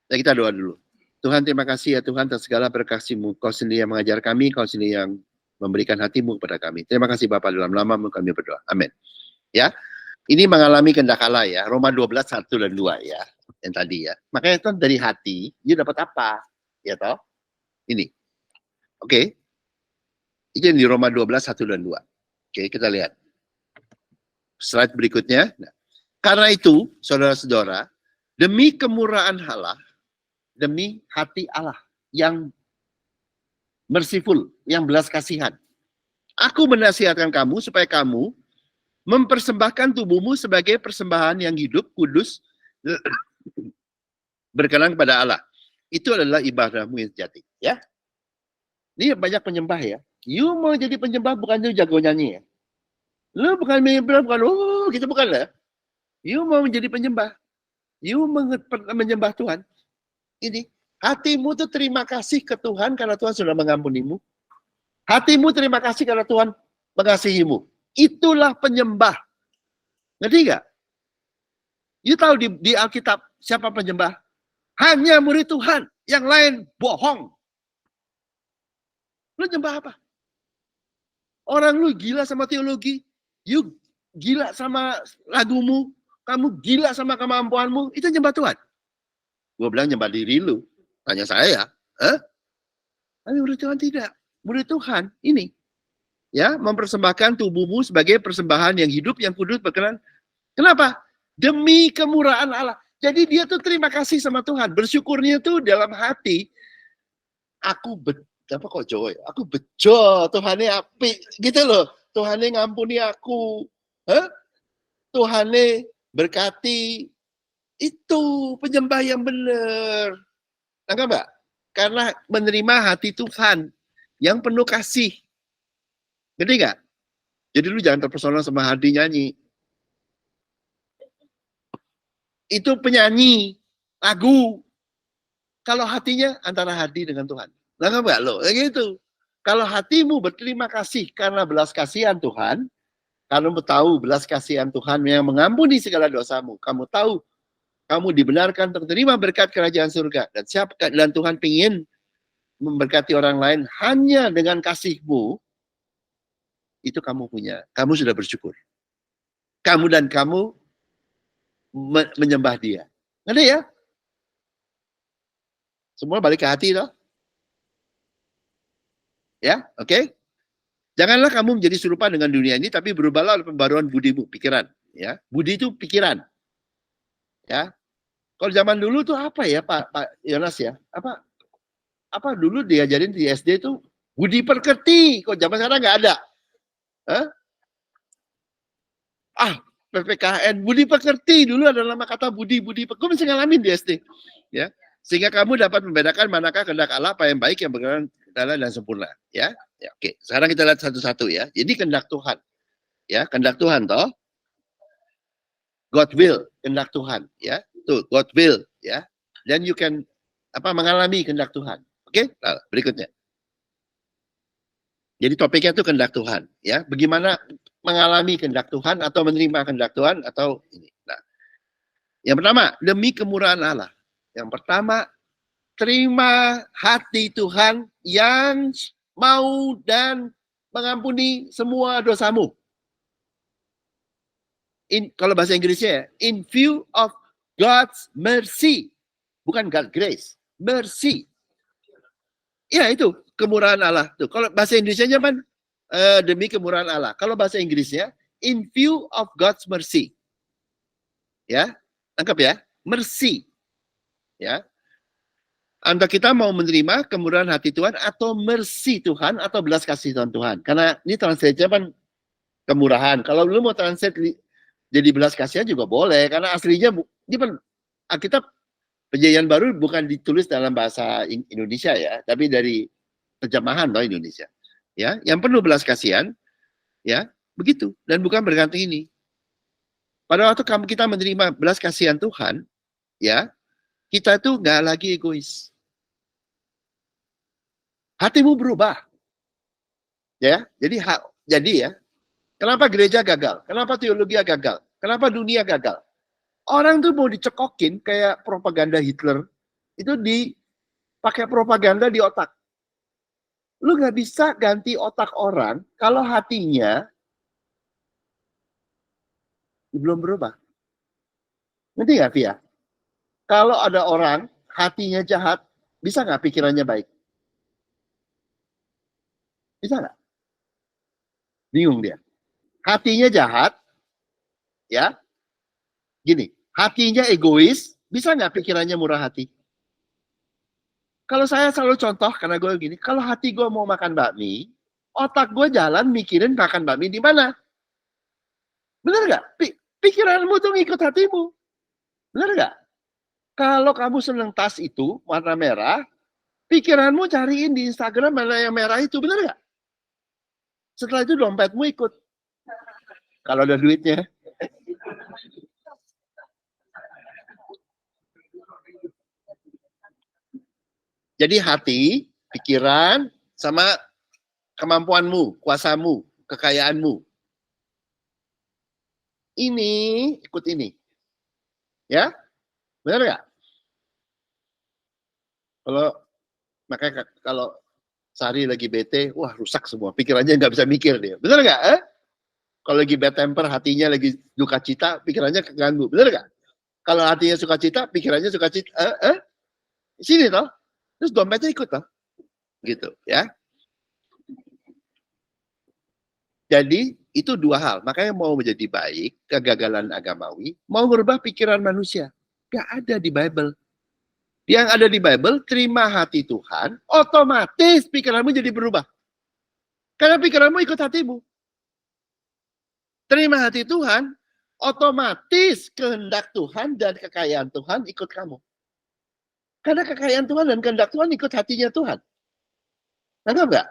Nah, kita doa dulu. Tuhan, terima kasih ya Tuhan atas segala berkasih-Mu. Kau sendiri yang mengajar kami, Kau sendiri yang memberikan hati-Mu kepada kami. Terima kasih Bapa, dalam nama-Mu kami berdoa. Amin. Ya, ini mengalami kehendak Allah ya. Roma 12, 1 dan 2 ya. Yang tadi ya. Makanya itu dari hati, dia dapat apa? Ya toh? Ini. Oke. Itu yang di Roma 12, 1 dan 2. Oke, kita lihat. Slide berikutnya. Nah, karena itu, saudara-saudara, demi kemurahan Allah, demi hati Allah yang merciful, yang belas kasihan, aku menasihatkan kamu supaya kamu mempersembahkan tubuhmu sebagai persembahan yang hidup, kudus, berkenan kepada Allah. Itu adalah ibadahmu yang sejati. Ya, ini banyak penyembah ya. You mau jadi penyembah bukan you jago nyanyi ya. Lu bukan menyembah, bukan gitu bukan lah. You mau menjadi penyembah. You menyembah Tuhan. Ini hatimu tuh terima kasih ke Tuhan karena Tuhan sudah mengampunimu. Hatimu terima kasih karena Tuhan mengasihimu. Itulah penyembah. Ngerti gak? You tahu di Alkitab siapa penyembah? Hanya murid Tuhan. Yang lain bohong. Lu nyembah apa? Orang lu gila sama teologi. You gila sama lagumu. Kamu gila sama kemampuanmu. Itu nyembah Tuhan. Gue bilang nyembah diri lu. Tanya saya. Tapi murid Tuhan tidak. Murid Tuhan ini. Ya, mempersembahkan tubuhmu sebagai persembahan yang hidup, yang kudus, berkenan. Kenapa? Demi kemurahan Allah. Jadi dia tuh terima kasih sama Tuhan. Bersyukurnya tuh dalam hati. Aku apa kok Jawa ya? Aku bejo, Tuhannya api. Gitu loh. Tuhannya ngampuni aku. Tuhannya berkati. Itu penyembah yang benar. Nangkap Mbak? Karena menerima hati Tuhan yang penuh kasih. Ngerti nggak? Jadi lu jangan terpesona sama hati nyanyi. Itu penyanyi lagu. Kalau hatinya antara hati dengan Tuhan. Nangkap nggak lo? Kayak gitu. Kalau hatimu berterima kasih karena belas kasihan Tuhan, kamu tahu belas kasihan Tuhan yang mengampuni segala dosamu. Kamu tahu kamu dibenarkan untuk menerima berkat kerajaan surga. Dan Tuhan ingin memberkati orang lain hanya dengan kasih-Mu. Itu kamu punya. Kamu sudah bersyukur. Kamu menyembah Dia. Ngerti ya? Semua balik ke hati toh. Ya, oke? Janganlah kamu menjadi serupa dengan dunia ini, tapi berubahlah oleh pembaruan budimu, pikiran. Ya, budi itu pikiran. Ya, kalau zaman dulu tuh apa ya Pak Yonas ya? Apa dulu diajarin di SD itu budi pekerti. Kok zaman sekarang nggak ada? PPKN budi pekerti dulu ada nama kata budi. Gue mesti ngalamin di SD. Ya, sehingga kamu dapat membedakan manakah kehendak Allah, apa yang baik, yang berkenan dan sempurna. Ya, oke. Sekarang kita lihat satu-satu ya. Jadi kehendak Tuhan. Ya, kehendak Tuhan toh. God will, kehendak Tuhan, ya. Tuh, God will, ya. Then you can mengalami kehendak Tuhan. Oke? Nah, berikutnya. Jadi topiknya itu kehendak Tuhan, ya. Bagaimana mengalami kehendak Tuhan atau menerima kehendak Tuhan atau ini. Nah, yang pertama, demi kemurahan Allah. Yang pertama, terima hati Tuhan yang mau dan mengampuni semua dosamu. Kalau bahasa Inggrisnya ya, in view of God's mercy. Bukan God's grace. Mercy. Ya itu, kemurahan Allah. Tuh, kalau bahasa Indonesianya kan demi kemurahan Allah. Kalau bahasa Inggrisnya, in view of God's mercy. Ya, tangkap ya. Mercy. Ya. Anda kita mau menerima kemurahan hati Tuhan atau mercy Tuhan atau belas kasih Tuhan. Karena ini translate-nya kan kemurahan. Kalau lu mau translate jadi belas kasihan juga boleh, karena aslinya ini kan Alkitab Perjanjian Baru bukan ditulis dalam bahasa Indonesia ya, tapi dari terjemahan loh Indonesia. Ya, yang penuh belas kasihan, ya begitu, dan bukan bergantung ini. Pada waktu kita menerima belas kasihan Tuhan, ya kita tuh nggak lagi egois. Hatimu berubah, ya. Jadi ya. Kenapa gereja gagal? Kenapa teologi gagal? Kenapa dunia gagal? Orang tuh mau dicekokin kayak propaganda Hitler, Itu dipakai propaganda di otak. Lu nggak bisa ganti otak orang kalau hatinya belum berubah. Ngerti nggak, Via? Kalau ada orang hatinya jahat, bisa nggak pikirannya baik? Bisa nggak? Bingung dia. Hatinya jahat, ya. Gini, hatinya egois, bisa nggak pikirannya murah hati? Kalau saya selalu contoh, karena gue gini, kalau hati gue mau makan bakmi, otak gue jalan mikirin makan bakmi di mana. Bener nggak? Pikiranmu tuh ngikut hatimu. Bener nggak? Kalau kamu seneng tas itu, warna merah, pikiranmu cariin di Instagram mana yang merah itu. Bener nggak? Setelah itu dompetmu ikut. Kalau ada duitnya. Jadi hati, pikiran, sama kemampuanmu, kuasamu, kekayaanmu. Ini ikut ini. Ya? Benar nggak? Kalau makanya kalau Sari lagi bete, wah rusak semua. Pikirannya nggak bisa mikir dia. Benar nggak? Kalau lagi bad temper, hatinya lagi duka cita, pikirannya keganggu. Benar nggak? Kalau hatinya suka cita, pikirannya suka cita. Sini toh. Terus dompetnya ikut toh. Gitu ya. Jadi itu dua hal. Makanya mau menjadi baik, kegagalan agamawi, mau merubah pikiran manusia. Gak ada di Bible. Yang ada di Bible, terima hati Tuhan, otomatis pikiranmu jadi berubah. Karena pikiranmu ikut hatimu. Terima hati Tuhan, otomatis kehendak Tuhan dan kekayaan Tuhan ikut kamu. Karena kekayaan Tuhan dan kehendak Tuhan ikut hatinya Tuhan. Nangkap nggak?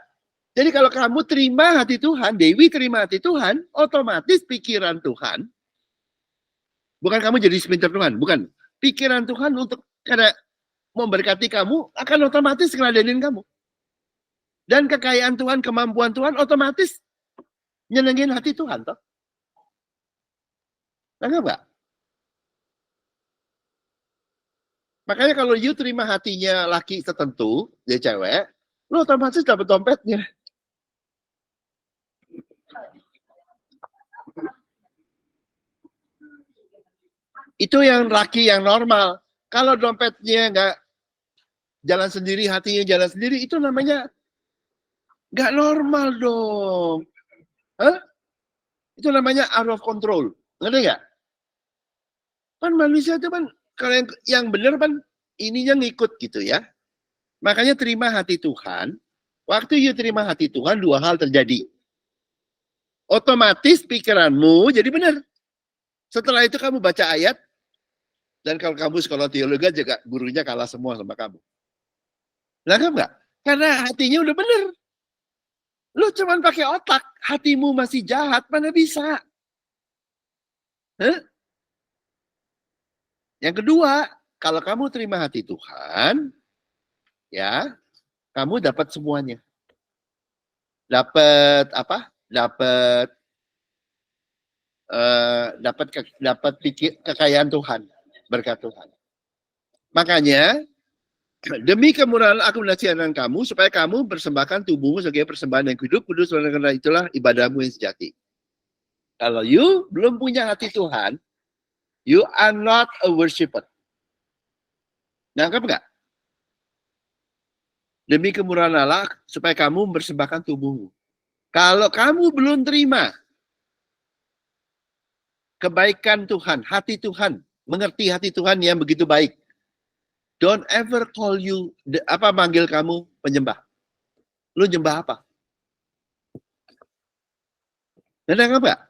Jadi kalau kamu terima hati Tuhan, Dewi terima hati Tuhan, otomatis pikiran Tuhan, bukan kamu jadi spinter Tuhan, bukan. Pikiran Tuhan untuk karena memberkati kamu akan otomatis ngeladenin kamu. Dan kekayaan Tuhan, kemampuan Tuhan otomatis nyenengin hati Tuhan toh. Nangkap nggak? Makanya kalau you terima hatinya laki tertentu, dia cewek, lo otomatis dapat dompetnya. Itu yang laki yang normal. Kalau dompetnya nggak jalan sendiri, hatinya jalan sendiri, itu namanya nggak normal dong. Hah? Itu namanya out of control. Ngerti nggak? Kan manusia itu kan, kalau yang benar kan ininya ngikut gitu ya. Makanya terima hati Tuhan. Waktu you terima hati Tuhan, dua hal terjadi. Otomatis pikiranmu jadi benar. Setelah itu kamu baca ayat, dan kalau kamu sekolah teologi juga gurunya kalah semua sama kamu. Nangkap nggak? Karena hatinya udah bener. Lu cuman pakai otak, hatimu masih jahat, mana bisa? Huh? Yang kedua, kalau kamu terima hati Tuhan, ya, kamu dapat semuanya. Dapat apa? Dapat kekayaan Tuhan, berkat Tuhan. Makanya demi kemurahan aku menasihatkan kamu supaya kamu persembahkan tubuhmu sebagai persembahan yang hidup, kudus, karena itulah ibadahmu yang sejati. Kalau you belum punya hati Tuhan, you are not a worshiper. Nangkep nggak? Demi kemurahan Allah supaya kamu persembahkan tubuhmu. Kalau kamu belum terima kebaikan Tuhan, hati Tuhan, mengerti hati Tuhan yang begitu baik, don't ever call you, manggil kamu penyembah. Lu nyembah apa? Nangkep nggak?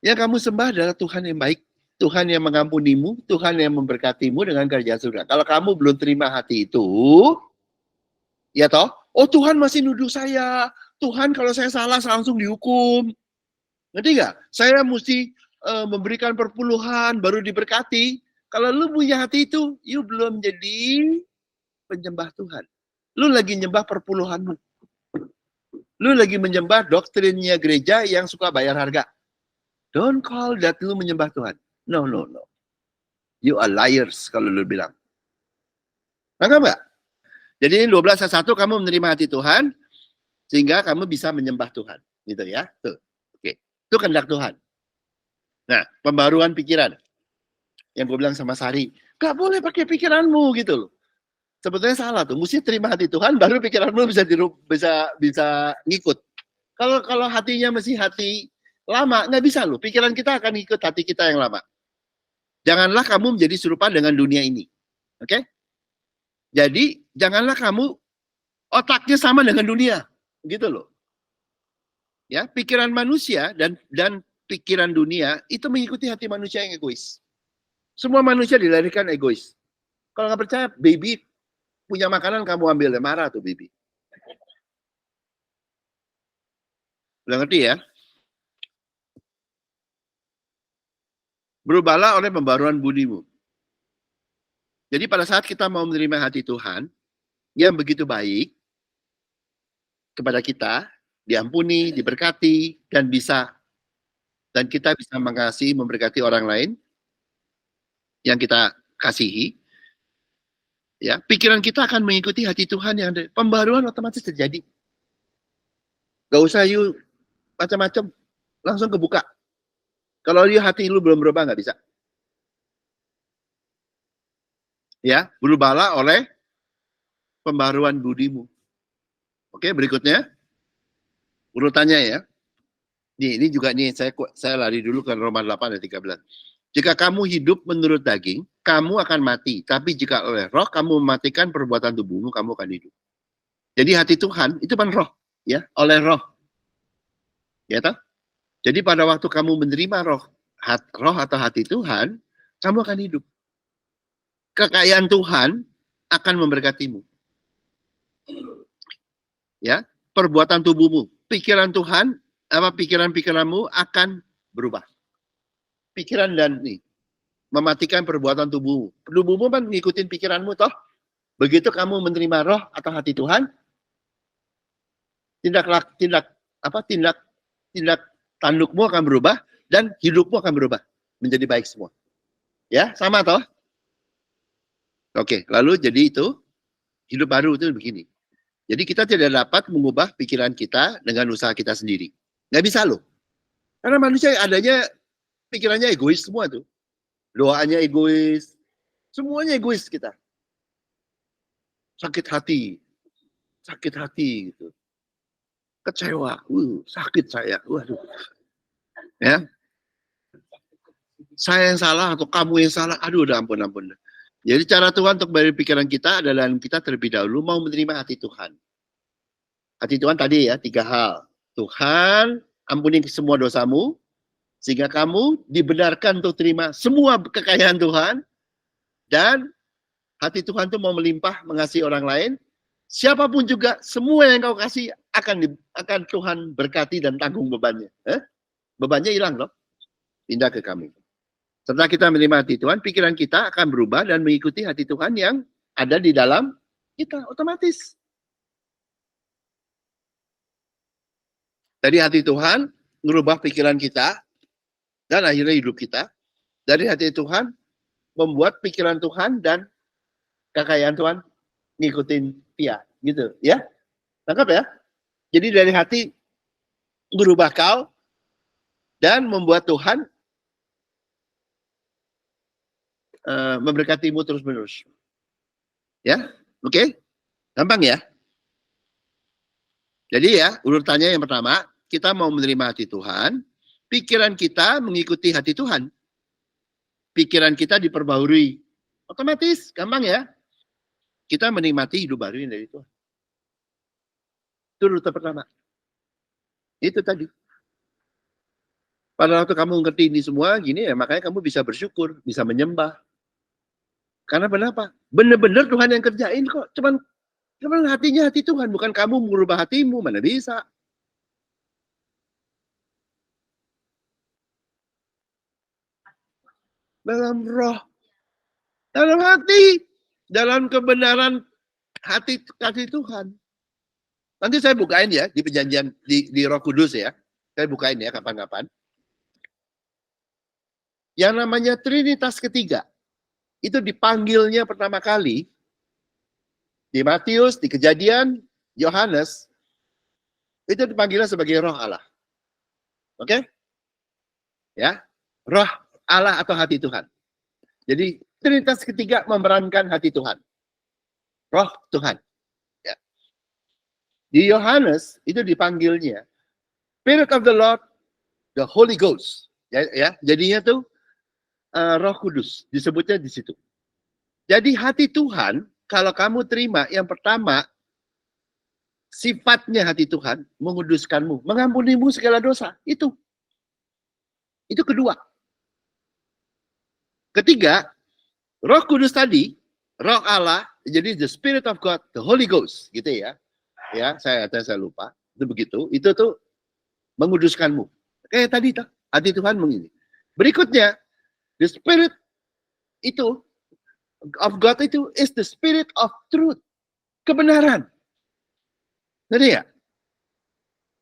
Yang kamu sembah adalah Tuhan yang baik, Tuhan yang mengampunimu, Tuhan yang memberkatimu dengan kerja surga. Kalau kamu belum terima hati itu, ya toh, oh Tuhan masih nuduh saya, Tuhan kalau saya salah langsung dihukum. Ngerti nggak? Saya mesti memberikan perpuluhan baru diberkati. Kalau lu punya hati itu, you belum jadi penyembah Tuhan. Lu lagi nyembah perpuluhanmu. Lu lagi menyembah doktrinnya gereja yang suka bayar harga. Don't call that lu menyembah Tuhan. No. You are liars kalau lu bilang. Nangkap nggak? Jadi 12 ayat 1 kamu menerima hati Tuhan sehingga kamu bisa menyembah Tuhan, gitu ya. Tuh. Oke. Itu kehendak Tuhan. Nah, pembaruan pikiran. Yang gue bilang sama Sari, gak boleh pakai pikiranmu gitu loh. Sebetulnya salah tuh. Mesti terima hati Tuhan baru pikiranmu bisa ngikut. Kalau hatinya masih hati lama, nggak bisa loh. Pikiran kita akan ikut hati kita yang lama. Janganlah kamu menjadi serupa dengan dunia ini. Oke? Jadi, janganlah kamu otaknya sama dengan dunia. Gitu loh. Ya, pikiran manusia dan pikiran dunia itu mengikuti hati manusia yang egois. Semua manusia dilahirkan egois. Kalau nggak percaya, baby punya makanan kamu ambil, marah tuh baby. Udah ngerti ya? Berubahlah oleh pembaruan budimu. Jadi pada saat kita mau menerima hati Tuhan yang begitu baik kepada kita, diampuni, diberkati, dan kita bisa mengasihi, memberkati orang lain yang kita kasihi, ya, pikiran kita akan mengikuti hati Tuhan yang ada. Pembaruan otomatis terjadi. Gak usah you macam-macam, langsung kebuka. Kalau you hati lu belum berubah, nggak bisa. Ya, berubahlah oleh pembaruan budimu. Oke, berikutnya urutannya ya. Ini juga nih saya lari dulu ke Roma 8 ayat 13. Jika kamu hidup menurut daging, kamu akan mati. Tapi jika oleh roh kamu mematikan perbuatan tubuhmu, kamu akan hidup. Jadi hati Tuhan itu kan roh, ya, oleh roh. Ya toh? Jadi pada waktu kamu menerima roh atau hati Tuhan, kamu akan hidup. Kekayaan Tuhan akan memberkatimu. Ya, perbuatan tubuhmu, pikiran Tuhan, pikiran-pikiranmu akan berubah. Pikiran dan nih mematikan perbuatan tubuhmu. Tubuhmu kan ngikutin pikiranmu toh. Begitu kamu menerima roh atau hati Tuhan, tindak tandukmu akan berubah dan hidupmu akan berubah menjadi baik semua. Ya, sama toh? Oke, lalu jadi itu hidup baru itu begini. Jadi kita tidak dapat mengubah pikiran kita dengan usaha kita sendiri. Nggak bisa loh. Karena manusia adanya pikirannya egois semua tuh. Doanya egois. Semuanya egois kita. Sakit hati gitu. Kecewa, sakit saya. Waduh. Ya. Saya yang salah atau kamu yang salah. Aduh, udah ampun. Jadi cara Tuhan untuk beri pikiran kita adalah kita terlebih dahulu mau menerima hati Tuhan. Hati Tuhan tadi ya, 3 hal. Tuhan, ampuni semua dosamu, sehingga kamu dibenarkan untuk terima semua kekayaan Tuhan, dan hati Tuhan itu mau melimpah mengasihi orang lain. Siapapun juga, semua yang kau kasih akan Tuhan berkati dan tanggung bebannya. Bebannya hilang loh, pindah ke kami. Setelah kita menerima hati Tuhan, pikiran kita akan berubah dan mengikuti hati Tuhan yang ada di dalam kita otomatis. Dari hati Tuhan merubah pikiran kita dan akhirnya hidup kita. Dari hati Tuhan membuat pikiran Tuhan dan kekayaan Tuhan ngikutin dia, gitu ya. Tangkap ya. Jadi dari hati berubah kau dan membuat Tuhan memberkatimu terus-menerus. Ya, oke? Gampang ya? Jadi ya, urutannya yang pertama, kita mau menerima hati Tuhan, pikiran kita mengikuti hati Tuhan. Pikiran kita diperbaharui. Otomatis, gampang ya. Kita menikmati hidup baru dari Tuhan. Itu urutan pertama. Itu tadi. Pada waktu kamu ngerti ini semua, gini ya, makanya kamu bisa bersyukur, bisa menyembah. Karena kenapa? Benar-benar Tuhan yang kerjain kok. Cuman hatinya hati Tuhan, bukan kamu merubah hatimu, mana bisa. Dalam roh, dalam hati, dalam kebenaran hati Tuhan. Nanti saya bukain ya di perjanjian di Roh Kudus ya. Saya bukain ya kapan-kapan. Yang namanya Trinitas ketiga itu dipanggilnya pertama kali Di Matius, di Kejadian, Yohanes, itu dipanggilnya sebagai roh Allah. Oke? Ya, roh Allah atau hati Tuhan. Jadi Trinitas ketiga memerankan hati Tuhan. Roh Tuhan. Ya. Di Yohanes itu dipanggilnya Spirit of the Lord, the Holy Ghost. Ya, jadinya tuh Roh Kudus disebutnya di situ. Jadi hati Tuhan kalau kamu terima yang pertama sifatnya hati Tuhan menguduskanmu, mengampunimu segala dosa. Itu kedua. Ketiga, Roh Kudus tadi, Roh Allah, jadi the Spirit of God, the Holy Ghost, gitu ya. Ya, saya lupa. Itu begitu. Itu tuh menguduskanmu. Kayak tadi tuh, hati Tuhan mengini. Berikutnya, the Spirit itu of God itu is the Spirit of truth, kebenaran. Jadi ya,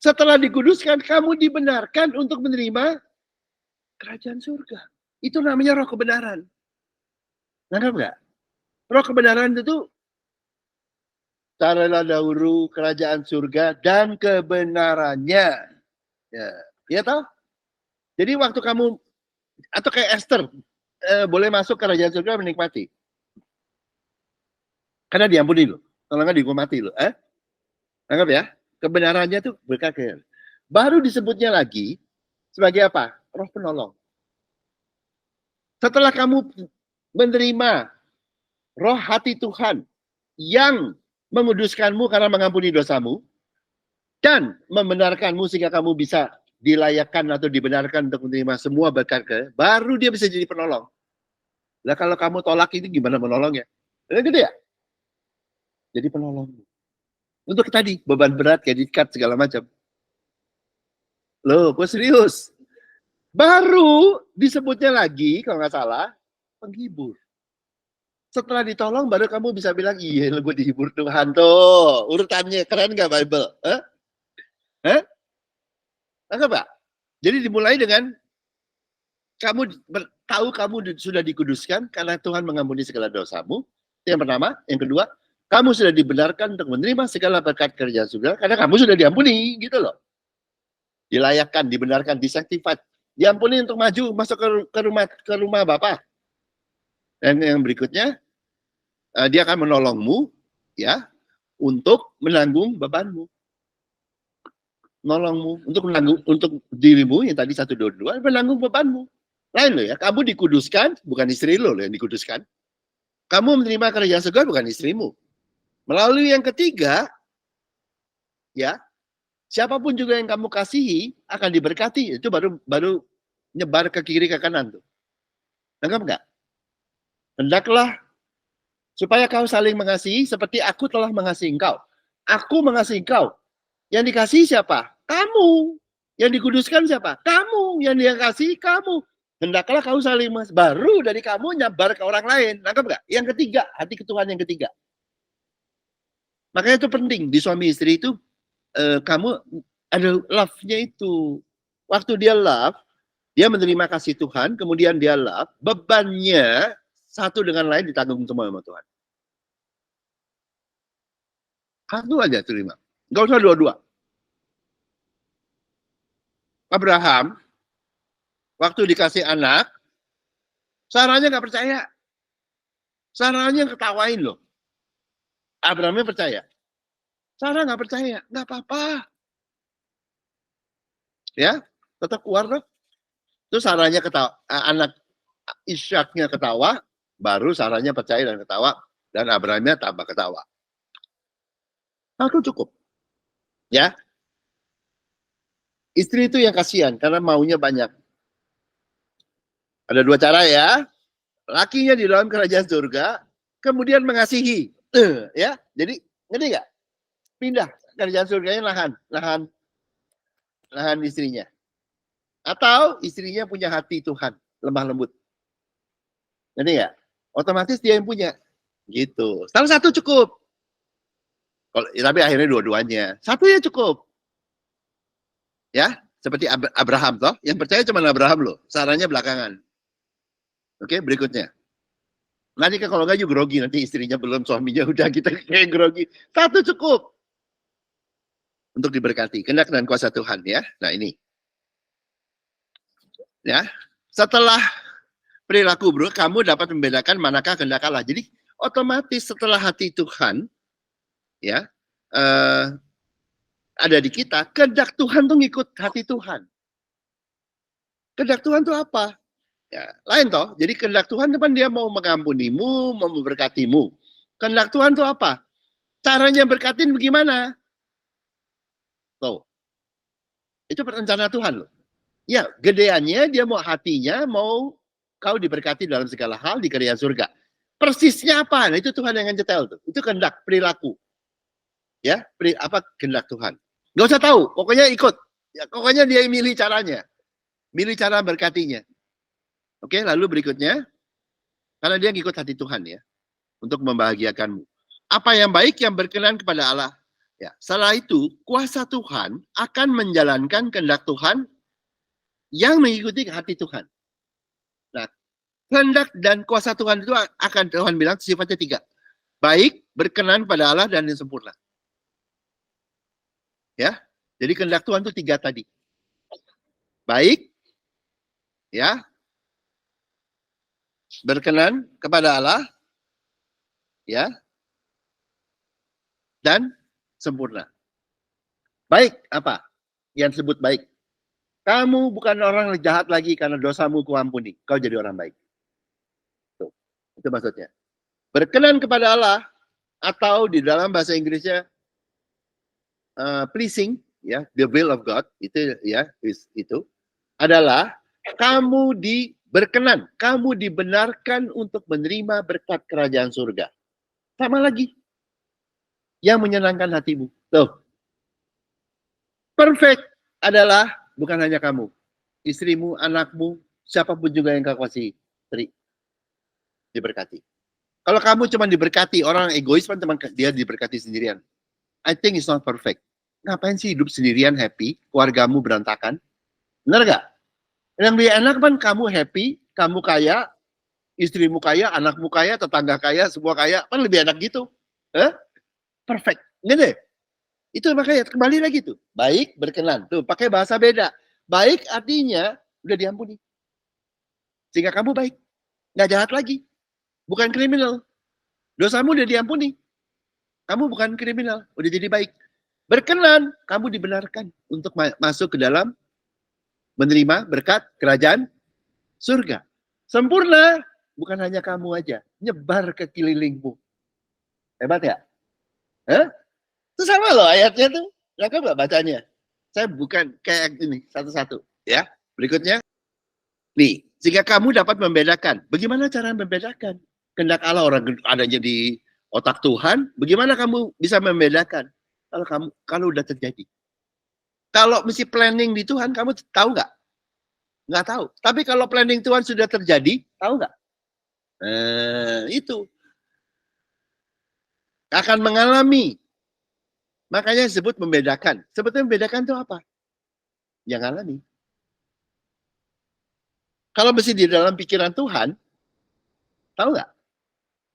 setelah dikuduskan, kamu dibenarkan untuk menerima kerajaan surga. Itu namanya roh kebenaran. Nangkap nggak? Roh kebenaran itu caralah dahulu kerajaan surga dan kebenarannya. Ya tahu? Jadi waktu kamu atau kayak Esther boleh masuk kerajaan surga menikmati. Karena diampuni loh. Kalau nggak dihukum mati loh. Nangkap ya? Kebenarannya tuh berkah. Baru disebutnya lagi sebagai apa? Roh penolong. Setelah kamu menerima roh hati Tuhan yang menguduskanmu karena mengampuni dosamu dan membenarkanmu sehingga kamu bisa dilayakkan atau dibenarkan untuk menerima semua berkat, baru dia bisa jadi penolong. Lah kalau kamu tolak itu gimana menolongnya? Gitu ya? Jadi penolong. Untuk tadi beban berat, kredit card segala macam. Loh, gue serius. Baru disebutnya lagi, kalau nggak salah, penghibur. Setelah ditolong, baru kamu bisa bilang, iya gue dihibur Tuhan. Tuh, urutannya keren nggak Bible? Nggak, Pak? Jadi dimulai dengan, kamu tahu kamu sudah dikuduskan, karena Tuhan mengampuni segala dosamu. Yang pertama. Yang kedua, kamu sudah dibenarkan untuk menerima segala berkat kerjaan surga, karena kamu sudah diampuni, gitu loh. Dilayakkan, dibenarkan, disanctified. Diampuni untuk maju masuk ke rumah Bapak. Dan yang berikutnya, dia akan menolongmu ya untuk menanggung bebanmu. Nolongmu untuk dirimu yang tadi 122 menanggung bebanmu. Lain loh ya, kamu dikuduskan bukan istri lo yang dikuduskan. Kamu menerima kerajaan surga bukan istrimu. Melalui yang ketiga ya, siapapun juga yang kamu kasihi akan diberkati. Itu baru nyebar ke kiri ke kanan tuh. Nangkap nggak? Hendaklah supaya kau saling mengasihi seperti aku telah mengasihi engkau. Aku mengasihi engkau. Yang dikasihi siapa? Kamu. Yang dikuduskan siapa? Kamu. Yang dia kasih kamu. Hendaklah kau saling mengasihi. Baru dari kamu nyebar ke orang lain. Nangkap nggak? Yang ketiga, hati Tuhan yang ketiga. Makanya itu penting di suami istri itu. Kamu ada love-nya itu. Waktu dia love, dia menerima kasih Tuhan, kemudian dia love, bebannya satu dengan lain ditanggung semua sama Tuhan. Satu aja terima. Nggak usah dua-dua. Abraham, waktu dikasih anak, Sarahnya nggak percaya. Sarahnya ketawain loh. Abrahamnya percaya. Sarah nggak percaya. Nggak apa-apa. Ya, tetap keluar loh. Terus Sarahnya ketawa, anak Ishaknya ketawa, baru Sarahnya percaya dan ketawa, dan Abrahamnya tambah ketawa. Itu cukup. Ya. Istri itu yang kasihan karena maunya banyak. Ada dua cara ya. Lakinya di dalam kerajaan surga, kemudian mengasihi. Ya, jadi ngerti nggak? Pindah kerajaan surganya lahan istrinya. Atau istrinya punya hati Tuhan, lemah lembut. Ngerti nggak? Otomatis dia yang punya. Gitu. Salah satu cukup. Tapi akhirnya dua-duanya. Satunya cukup. Ya, seperti Abraham toh. Yang percaya cuma Abraham loh. Sarahnya belakangan. Oke, berikutnya. Nanti kalau nggak juga grogi, nanti istrinya belum, suaminya udah, kita kayak grogi. Satu cukup untuk diberkati. Kehendak dan kuasa Tuhan ya. Nah ini. Ya. Setelah perilaku bro, kamu dapat membedakan manakah kehendak Allah. Jadi otomatis setelah hati Tuhan ya ada di kita, kehendak Tuhan tuh ngikut hati Tuhan. Kehendak Tuhan tuh apa? Ya, lain toh. Jadi kehendak Tuhan kan dia mau mengampunimu, mau memberkatimu. Kehendak Tuhan tuh apa? Caranya berkatin bagaimana? Tuh. Itu rencana Tuhan loh. Ya, gedeannya dia mau hatinya, mau kau diberkati dalam segala hal di kerajaan surga. Persisnya apa? Nah, itu Tuhan yang detail tuh. Itu kehendak, perilaku. Ya, apa kehendak Tuhan. Gak usah tahu, pokoknya ikut. Ya, pokoknya dia milih caranya. Milih cara berkatinya. Oke, lalu berikutnya, karena dia ngikut hati Tuhan ya, untuk membahagiakanmu. Apa yang baik yang berkenan kepada Allah. Ya, setelah itu, kuasa Tuhan akan menjalankan kehendak Tuhan yang mengikuti hati Tuhan. Nah, kehendak dan kuasa Tuhan itu akan Tuhan bilang sifatnya 3. Baik, berkenan pada Allah, dan yang sempurna. Ya, jadi kehendak Tuhan itu 3 tadi. Baik, ya, berkenan kepada Allah, ya, dan sempurna. Baik apa? Yang disebut baik. Kamu bukan orang jahat lagi karena dosamu kuampuni. Kau jadi orang baik. Tuh, itu maksudnya. Berkenan kepada Allah, atau di dalam bahasa Inggrisnya pleasing, ya, the will of God, itu ya, itu adalah kamu berkenan, kamu dibenarkan untuk menerima berkat kerajaan surga. Sama lagi, yang menyenangkan hatimu. Tuh, perfect adalah bukan hanya kamu, istrimu, anakmu, siapapun juga yang kau kasih, diberkati. Kalau kamu cuma diberkati, orang egois kan teman dia diberkati sendirian. I think it's not perfect. Ngapain sih hidup sendirian happy, keluargamu berantakan? Benar gak? Yang lebih enak kan kamu happy, kamu kaya, istrimu kaya, anakmu kaya, tetangga kaya, semua kaya, kan lebih enak gitu. Perfect. Gini, itu makanya kembali lagi tuh. Baik, berkenan. Tuh, pakai bahasa beda. Baik artinya udah diampuni. Sehingga kamu baik. Nggak jahat lagi. Bukan kriminal. Dosamu udah diampuni. Kamu bukan kriminal. Udah jadi baik. Berkenan, kamu dibenarkan untuk masuk ke dalam menerima berkat kerajaan surga. Sempurna, bukan hanya kamu aja. Nyebar ke kelilingmu. Hebat ya? Itu sama loh ayatnya tuh. Lengkap nggak bacanya? Saya bukan kayak ini satu-satu. Ya, berikutnya. Nih, sehingga kamu dapat membedakan. Bagaimana cara membedakan? Kehendak Allah orang adanya di otak Tuhan. Bagaimana kamu bisa membedakan? Kalau udah terjadi. Kalau mesti planning di Tuhan, kamu tahu nggak? Nggak tahu. Tapi kalau planning Tuhan sudah terjadi, tahu nggak? Itu akan mengalami. Makanya disebut membedakan. Sebetulnya membedakan itu apa? Yang alami. Kalau mesti di dalam pikiran Tuhan, tahu nggak?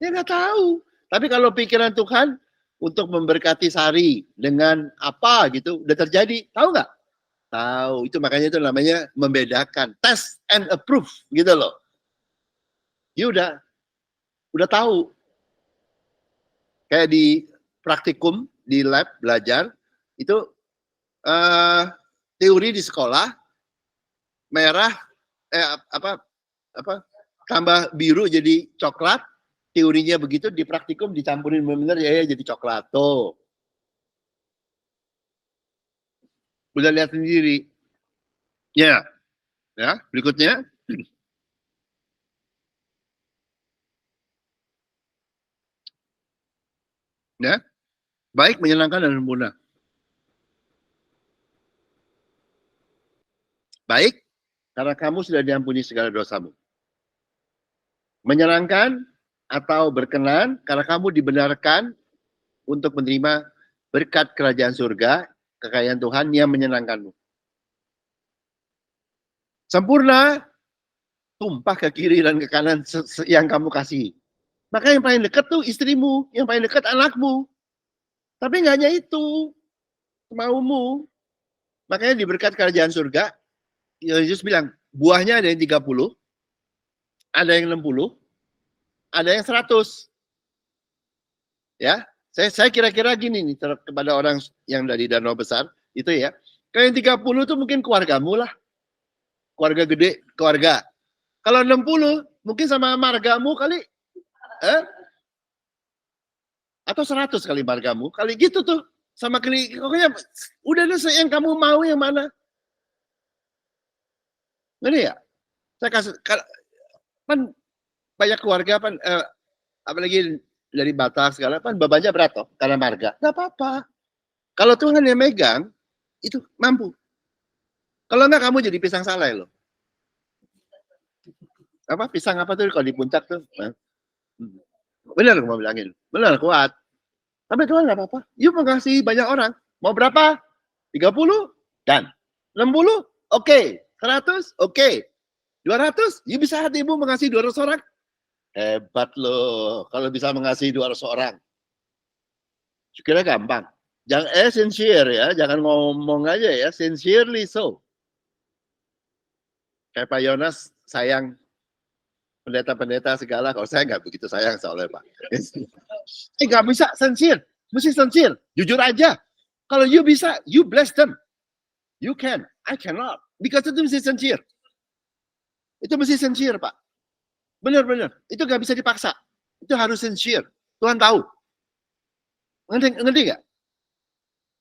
Ya nggak tahu. Tapi kalau pikiran Tuhan untuk memberkati Sari dengan apa gitu, udah terjadi, tahu nggak? Tahu. Itu makanya itu namanya membedakan. Test and approve gitu loh. Dia udah tahu. Kayak di praktikum, di lab, belajar, itu teori di sekolah, merah, tambah biru jadi coklat, teorinya begitu, di praktikum dicampurin benar-benar ya jadi coklat. Tuh. Udah lihat sendiri. Ya. Ya, berikutnya. Ya. Baik, menyenangkan dan sempurna. Baik, karena kamu sudah diampuni segala dosamu. Menyenangkan atau berkenan karena kamu dibenarkan untuk menerima berkat kerajaan surga, kekayaan Tuhan yang menyenangkanmu. Sempurna, tumpah ke kiri dan ke kanan yang kamu kasih. Maka yang paling dekat tuh istrimu, yang paling dekat anakmu. Tapi nggak hanya itu, maumu. Makanya di berkat kerajaan surga, Yesus bilang, buahnya ada yang 30, ada yang 60, ada yang 100. Ya, saya kira-kira gini nih kepada orang yang dari Danau Besar itu ya. Kalau yang 30 itu mungkin keluargamu lah. Keluarga gede, keluarga. Kalau 60 mungkin sama margamu kali. Atau 100 kali margamu. Kali gitu tuh. Sama kali, pokoknya udah deh yang kamu mau yang mana. Ngerti ya? Saya kasih, kan banyak keluarga kan, apalagi dari Batak segala kan bebannya berat toh karena marga. Gak apa-apa. Kalau Tuhan yang megang, itu mampu. Kalau enggak kamu jadi pisang salai loh. Apa pisang apa tuh kalau di puncak tuh? Benar mau bilangin. Benar kuat. Tapi Tuhan nggak apa-apa. Yuk mengasihi banyak orang. Mau berapa? 30? Dan 60? Oke. 100? Oke. 200? Yuk bisa hatimu mengasihi 200 orang? Hebat loh. Kalau bisa mengasihi 200 orang. Kira gampang. Jangan sincere ya. Jangan ngomong aja ya. Sincerely so. Kayak Pak Yonas sayang pendeta-pendeta segala. Kalau saya nggak begitu sayang soalnya Pak. Nggak bisa sincere. Mesti sincere. Jujur aja. Kalau you bisa, you bless them. You can. I cannot. Because itu mesti sincere. Itu mesti sincere, Pak. Benar-benar. Itu nggak bisa dipaksa. Itu harus sincere. Tuhan tahu. Ngerti nggak?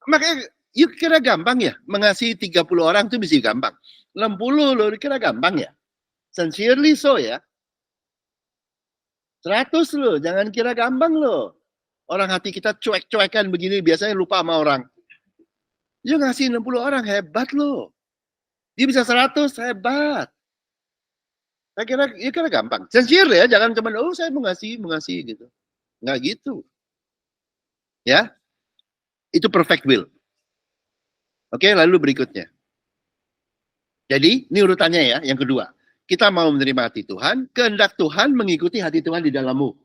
Makanya, you kira gampang ya? Mengasihi 30 orang itu mesti gampang. 60 loh, kira gampang ya? Sincerely so ya. 100 loh, jangan kira gampang loh. Orang hati kita cuek-cuekan begini, biasanya lupa sama orang. Dia ngasih 60 orang, hebat loh. Dia bisa 100, hebat. Saya kira gampang. Sincere ya, jangan cuma, oh saya mengasihi gitu. Nggak gitu. Ya, itu perfect will. Oke, lalu berikutnya. Jadi, ini urutannya ya, yang kedua. Kita mau menerima hati Tuhan, kehendak Tuhan mengikuti hati Tuhan di dalammu.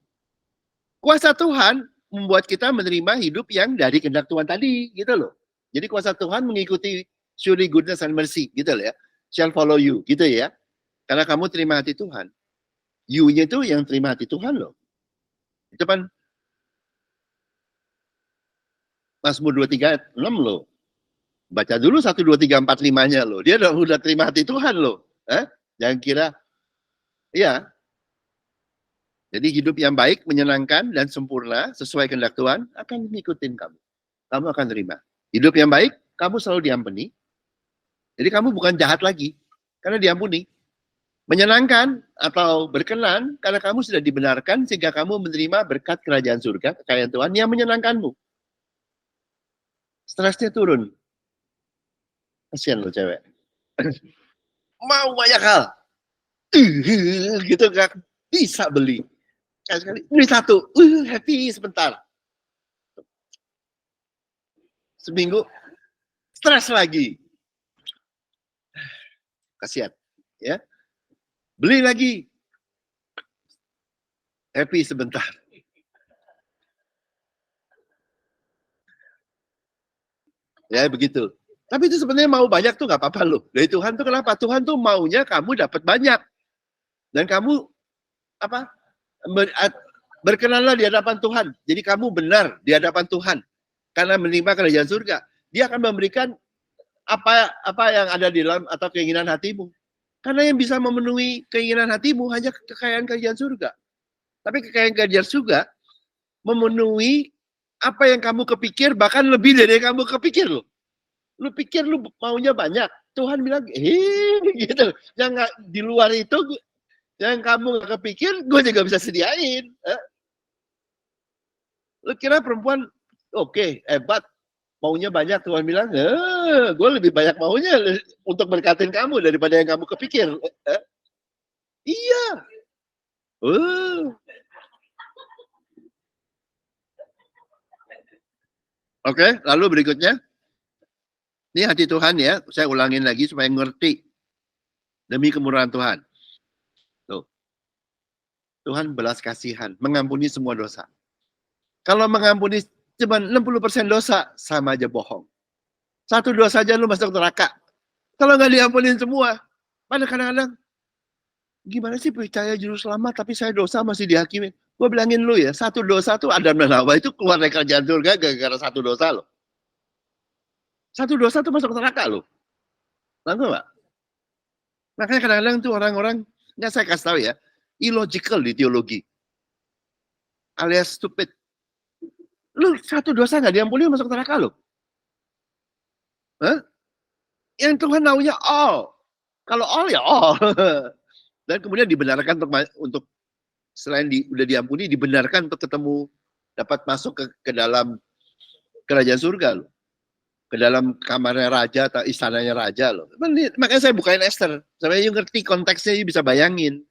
Kuasa Tuhan membuat kita menerima hidup yang dari kehendak Tuhan tadi, gitu loh. Jadi kuasa Tuhan mengikuti surely goodness and mercy, gitu loh ya. Shall follow you, gitu ya. Karena kamu terima hati Tuhan. You-nya itu yang terima hati Tuhan loh. Itu kan Mazmur 23:6 loh. Baca dulu 1, 2, 3, 4, 5-nya loh. Dia udah terima hati Tuhan loh. Jangan kira, iya. Jadi hidup yang baik, menyenangkan, dan sempurna sesuai kehendak Tuhan akan mengikutin kamu. Kamu akan terima. Hidup yang baik, kamu selalu diampuni. Jadi kamu bukan jahat lagi, karena diampuni. Menyenangkan atau berkenan, karena kamu sudah dibenarkan, sehingga kamu menerima berkat kerajaan surga, kekayaan Tuhan yang menyenangkanmu. Stresnya turun. Kasian loh cewek. Mau banyak hal. Gitu kan. Bisa beli. Sekali beli satu. Happy sebentar. Seminggu. Stres lagi. Kasian. Ya. Beli lagi. Happy sebentar. Ya begitu. Tapi itu sebenarnya mau banyak tuh nggak apa-apa loh. Dari Tuhan tuh kenapa? Tuhan tuh maunya kamu dapat banyak. Dan kamu apa? Berkenanlah di hadapan Tuhan. Jadi kamu benar di hadapan Tuhan. Karena menerima kerajaan surga. Dia akan memberikan apa yang ada di dalam atau keinginan hatimu. Karena yang bisa memenuhi keinginan hatimu hanya kekayaan kerajaan surga. Tapi kekayaan kerajaan surga memenuhi apa yang kamu kepikir, bahkan lebih dari yang kamu kepikir loh. Lu pikir lu maunya banyak, Tuhan bilang, gitu. Yang di luar itu, yang kamu gak kepikir, gue juga bisa sediain. Lu kira perempuan, oke, hebat, maunya banyak, Tuhan bilang, gue lebih banyak maunya untuk berkatin kamu daripada yang kamu kepikir. Iya. Oke, lalu berikutnya. Ini hati Tuhan ya, saya ulangin lagi supaya ngerti. Demi kemurahan Tuhan. Tuh. Tuhan belas kasihan, mengampuni semua dosa. Kalau mengampuni cuma 60% dosa, sama aja bohong. Satu dosa aja lu masuk neraka. Kalau nggak diampunin semua, pada kadang-kadang, gimana sih percaya juru selamat, tapi saya dosa masih dihakimi. Gue bilangin lu ya, satu dosa tuh Adam dan Hawa itu keluar dari kerajaan surga gara-gara satu dosa lo. Satu dosa tuh masuk neraka lo. Langsung nggak? Makanya kadang-kadang tuh orang-orang, nggak saya kasih tahu ya, illogical di teologi. Alias stupid. Lu satu dosa nggak diampuni masuk neraka lo. Hah? Yang Tuhan maunya all. Kalau all ya all. Dan kemudian dibenarkan untuk selain udah diampuni, dibenarkan untuk ketemu, dapat masuk ke dalam kerajaan surga loh. Ke dalam kamarnya raja atau istananya raja loh. Makanya saya bukain Esther. Sampai you ngerti konteksnya, you bisa bayangin.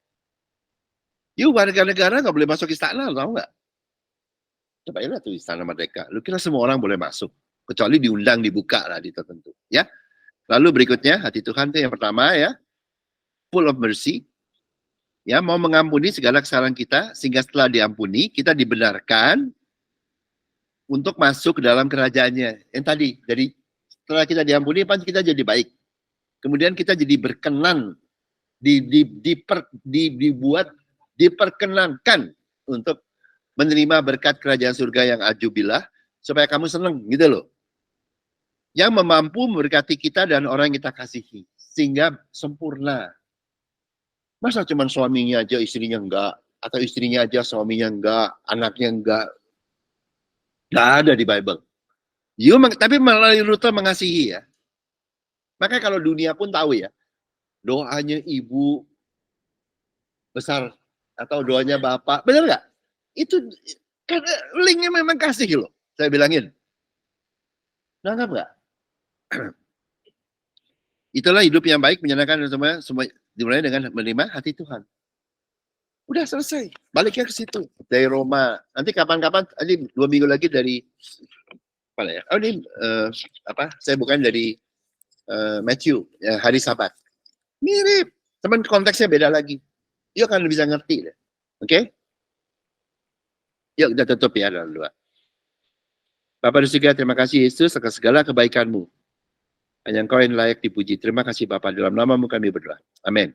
You warga negara nggak boleh masuk istana, tau nggak? Cobain lah tuh istana merdeka. Lu kira semua orang boleh masuk. Kecuali diundang, dibuka lah di tertentu. Ya. Lalu berikutnya, hati Tuhan itu yang pertama ya. Full of mercy. Ya, mau mengampuni segala kesalahan kita, sehingga setelah diampuni, kita dibenarkan untuk masuk ke dalam kerajaannya. Yang tadi, setelah kita diampuni, kita jadi baik. Kemudian kita jadi berkenan, diperkenankan untuk menerima berkat kerajaan surga yang ajubilah, supaya kamu senang, gitu loh. Yang mampu memberkati kita dan orang yang kita kasihi, sehingga sempurna. Masa cuma suaminya aja, istrinya enggak, atau istrinya aja, suaminya enggak, anaknya enggak. Nggak ada di Bible. Tapi melalui rute mengasihi ya. Makanya kalau dunia pun tahu ya, doanya ibu besar atau doanya bapak, benar nggak? Itu karena linknya memang kasih loh. Saya bilangin. Nangkap nggak? Itulah hidup yang baik, menyenangkan semua dimulai dengan menerima hati Tuhan. Udah selesai. Baliknya ke situ. Dari Roma. Nanti kapan-kapan, ini 2 minggu lagi dari apa ya? Oh ini saya bukan dari Matthew, ya, hari Sabat. Mirip. Teman konteksnya beda lagi. Yuk kan bisa ngerti deh. Oke? Yuk kita tutup ya dalam doa. Bapak di surga, terima kasih Yesus atas segala kebaikan-Mu. Hanya Engkau yang layak dipuji. Terima kasih Bapak, dalam nama-Mu kami berdoa. Amin.